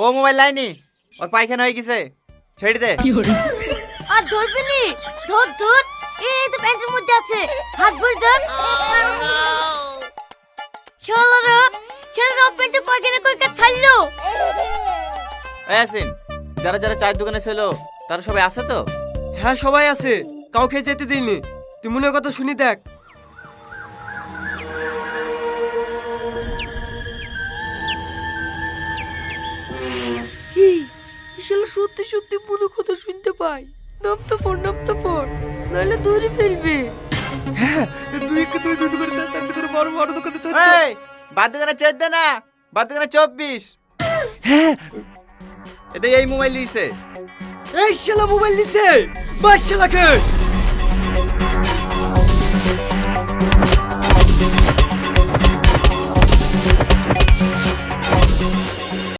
ও mobile লাইনি, ওর পায়খানা হয়ে গেছে, ছেড়ে দে। আর ধরবি নি, ধর ধর, এই তো প্যান্টের মধ্যে আছে, হাত ভরে ধর। শালারা শালারা প্যান্টে পায়খানা কই কা ছাড়লো। আসিন, যারা যারা চায়ের দোকানে ছিল তারা সবাই আছে তো? হ্যাঁ সবাই আছে, কাউকে যেতে দিইনি। তুই মনে কথা শুনি দেখ। শালা সত্যি সত্যি পুরো কথা শুনতে পাই। নাম তো পড়, নাহলে ধরে ফেলবে। হ্যাঁ, তুই করে চার করে বড় বড় দোকানে চল। এই বাদ দোকানে 14 না, বাদ দোকানে 24। হ্যাঁ, এটা এই মোবাইল দিয়েছে। এই শালা মোবাইল নিছে, বাস শালাকে।